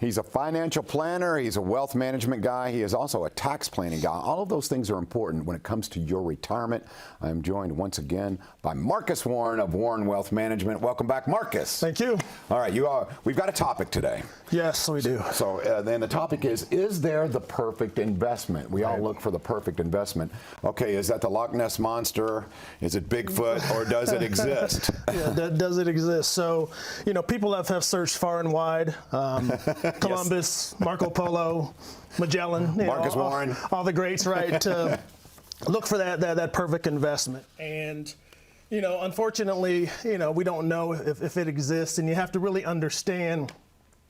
He's a financial planner. He's a wealth management guy. He is also a tax planning guy. All of those things are important when it comes to your retirement. I'm joined once again by Marcus Warren of Warren Wealth Management. Welcome back, Marcus. Thank you. All right, we've got a topic today. Yes, we do. So then the topic is there the perfect investment? We all look for the perfect investment. Okay, is that the Loch Ness Monster? Is it Bigfoot, or does it exist? Yeah, does it exist? So, people have searched far and wide. Columbus, yes. Marco Polo, Magellan, Marcus Warren, all the greats, right? To look for that perfect investment. And unfortunately, we don't know if it exists, and you have to really understand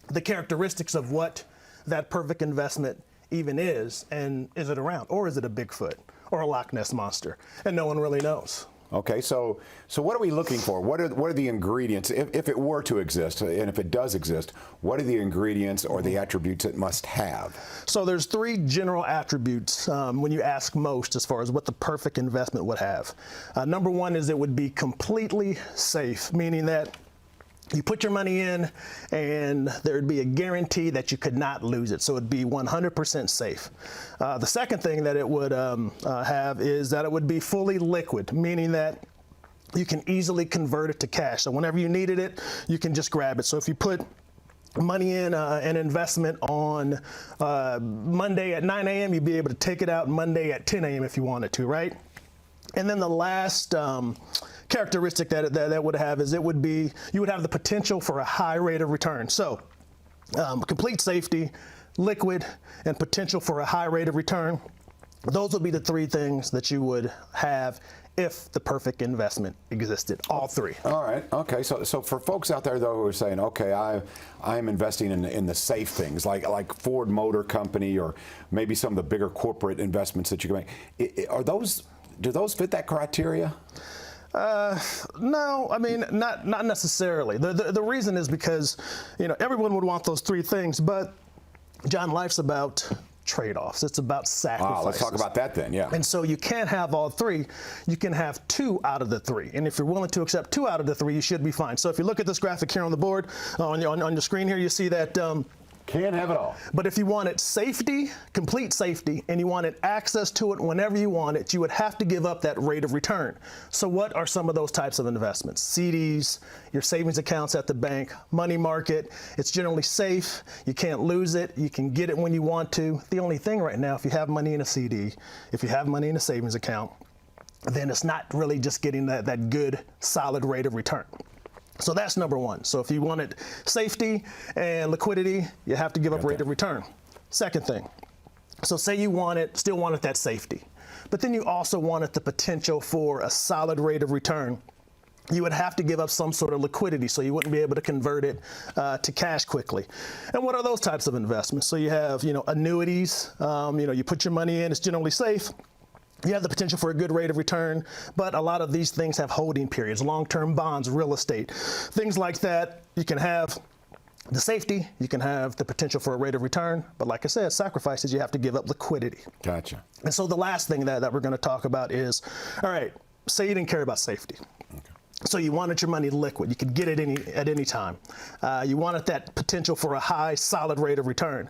the characteristics of what that perfect investment even is, and is it around, or is it a Bigfoot or a Loch Ness Monster, and no one really knows. Okay, so what are we looking for? What are the ingredients, if it were to exist, and if it does exist, what are the ingredients or the attributes it must have? So there's three general attributes when you ask most as far as what the perfect investment would have. Number one is it would be completely safe, meaning that you put your money in and there'd be a guarantee that you could not lose it. So it'd be 100% safe. The second thing that it would have is that it would be fully liquid, meaning that you can easily convert it to cash. So whenever you needed it, you can just grab it. So if you put money in an investment on Monday at 9 a.m., you'd be able to take it out Monday at 10 a.m. if you wanted to, right? And then the last characteristic that would have is you would have the potential for a high rate of return. So complete safety, liquid, and potential for a high rate of return. Those would be the three things that you would have if the perfect investment existed, all three. All right, okay, so for folks out there though who are saying, okay, I'm investing in the safe things, like Ford Motor Company, or maybe some of the bigger corporate investments that you can make, do those fit that criteria? No, I mean, not necessarily. The reason is because, everyone would want those three things, but John, life's about trade-offs. It's about sacrifices. Let's talk about that then, yeah. And so you can't have all three. You can have two out of the three. And if you're willing to accept two out of the three, you should be fine. So if you look at this graphic here on the board, on your screen here, you see that can't have it all. But if you wanted safety, complete safety, and you wanted access to it whenever you want it, you would have to give up that rate of return. So what are some of those types of investments? CDs, your savings accounts at the bank, money market. It's generally safe. You can't lose it. You can get it when you want to. The only thing right now, if you have money in a CD, if you have money in a savings account, then it's not really just getting that good, solid rate of return. So that's number one. So if you wanted safety and liquidity, you have to give up rate of return. Second thing, so say you still wanted that safety, but then you also wanted the potential for a solid rate of return. You would have to give up some sort of liquidity, so you wouldn't be able to convert it to cash quickly. And what are those types of investments? So you have, annuities. You put your money in, it's generally safe. You have the potential for a good rate of return, but a lot of these things have holding periods, long-term bonds, real estate, things like that. You can have the safety, you can have the potential for a rate of return, but like I said, sacrifices, you have to give up liquidity. Gotcha. And so the last thing that we're going to talk about is, all right, say you didn't care about safety. Okay. So you wanted your money liquid. You could get it at any time. You wanted that potential for a high, solid rate of return.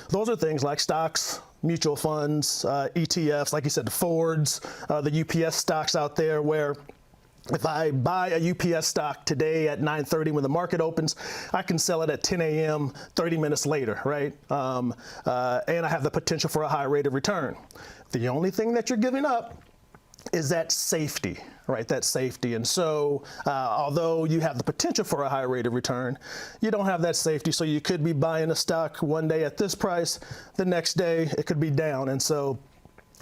Those are things like stocks, mutual funds, ETFs, like you said, the Fords, the UPS stocks out there, where if I buy a UPS stock today at 9:30 when the market opens, I can sell it at 10 a.m. 30 minutes later, right? And I have the potential for a high rate of return. The only thing that you're giving up is that safety, right? That safety. And so although you have the potential for a high rate of return, you don't have that safety. So you could be buying a stock one day at this price, the next day it could be down. And so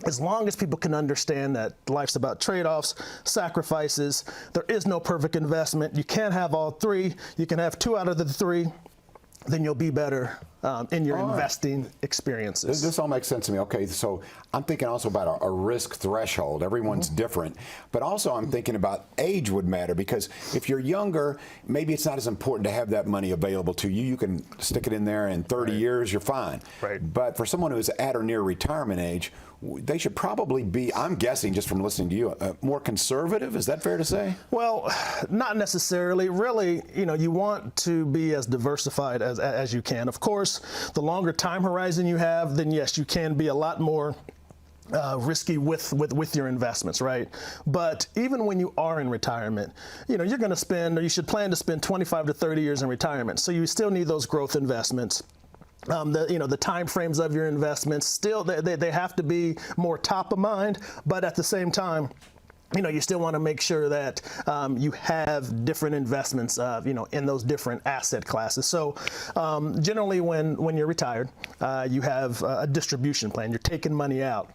as long as people can understand that life's about trade-offs, sacrifices, there is no perfect investment. You can't have all three. You can have two out of the three. Then you'll be better in your investing experiences. This all makes sense to me. Okay, so I'm thinking also about a risk threshold. Everyone's different, but also I'm thinking about age would matter, because if you're younger, maybe it's not as important to have that money available to you. You can stick it in there in 30 years, you're fine. Right. But for someone who's at or near retirement age, they should probably be, I'm guessing just from listening to you, more conservative. Is that fair to say? Well, not necessarily. Really, you want to be as diversified as you can. Of course, course, the longer time horizon you have, then yes, you can be a lot more risky with your investments, right? But even when you are in retirement, you're going to spend, or you should plan to spend 25 to 30 years in retirement. So you still need those growth investments. The time frames of your investments still they have to be more top of mind, but at the same time, you still want to make sure that you have different investments, in those different asset classes. So generally, when you're retired, you have a distribution plan. You're taking money out.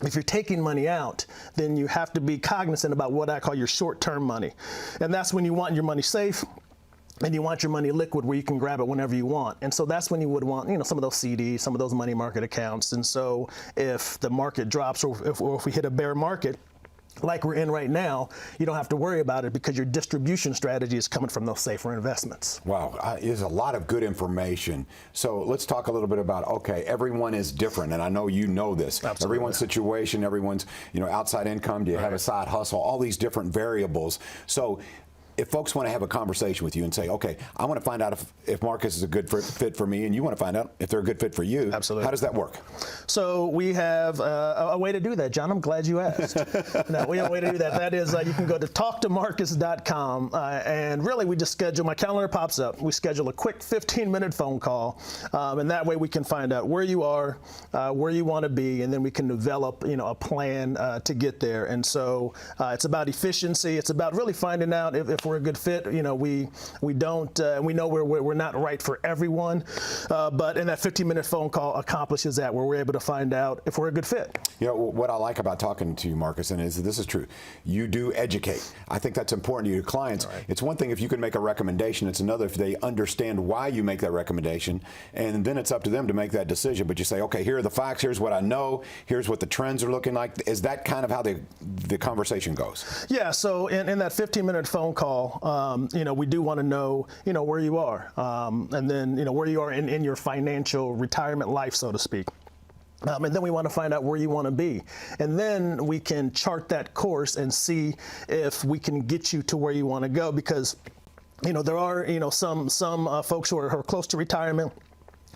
If you're taking money out, then you have to be cognizant about what I call your short-term money, and that's when you want your money safe. And you want your money liquid where you can grab it whenever you want. And so that's when you would want, some of those CDs, some of those money market accounts. And so if the market drops or if we hit a bear market, like we're in right now, you don't have to worry about it because your distribution strategy is coming from those safer investments. Wow, there's a lot of good information. So let's talk a little bit about, okay, everyone is different, and I know you know this. Absolutely. Everyone's situation, everyone's, outside income, do you have a side hustle, all these different variables. So if folks want to have a conversation with you and say, okay, I want to find out if Marcus is a good fit for me, and you want to find out if they're a good fit for you, absolutely. How does that work? So we have a way to do that, John. I'm glad you asked. No, we have a way to do that. That is, you can go to talktomarcus.com, and really we just schedule, my calendar pops up. We schedule a quick 15-minute phone call, and that way we can find out where you are, where you want to be, and then we can develop, a plan to get there. And so it's about efficiency. It's about really finding out if we're a good fit. We don't, we know we're not right for everyone, but in that 15-minute phone call accomplishes that, where we're able to find out if we're a good fit. What I like about talking to you, Marcus, and this is true, you do educate. I think that's important to your clients. Right. It's one thing if you can make a recommendation, it's another if they understand why you make that recommendation, and then it's up to them to make that decision. But you say, okay, here are the facts, here's what I know, here's what the trends are looking like. Is that kind of how the conversation goes? Yeah, so in that 15-minute phone call, we do want to know, where you are, and then, where you are in your financial retirement life, so to speak. And then we want to find out where you want to be. And then we can chart that course and see if we can get you to where you want to go, because, there are, some folks who are close to retirement,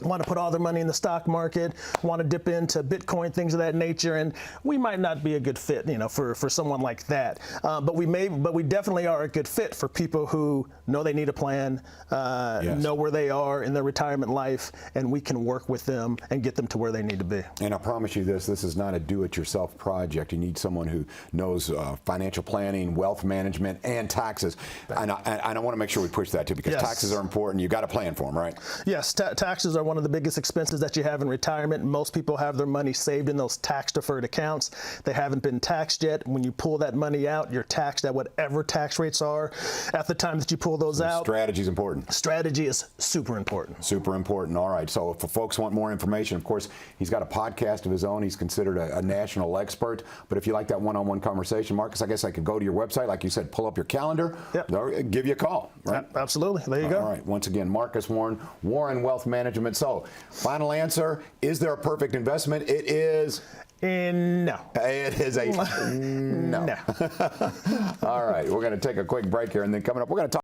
want to put all their money in the stock market, want to dip into Bitcoin, things of that nature, and we might not be a good fit, for someone like that. But we definitely are a good fit for people who know they need a plan, Yes. know where they are in their retirement life, and we can work with them and get them to where they need to be. And I promise you this is not a do-it-yourself project. You need someone who knows financial planning, wealth management, and taxes. And I want to make sure we push that too, because Yes. taxes are important. You got to plan for them, right? Yes, taxes are one of the biggest expenses that you have in retirement. Most people have their money saved in those tax-deferred accounts. They haven't been taxed yet. When you pull that money out, you're taxed at whatever tax rates are at the time that you pull those out. Strategy is important. Strategy is super important. Super important. All right. So if folks want more information, of course, he's got a podcast of his own. He's considered a national expert. But if you like that one-on-one conversation, Marcus, I guess I could go to your website, like you said, pull up your calendar, Yep. give you a call, right? Absolutely. There you go. All right. Once again, Marcus Warren, Warren Wealth Management. So, final answer, is there a perfect investment? It is. No. It is a no. No. All right. We're going to take a quick break here, and then coming up, we're going to talk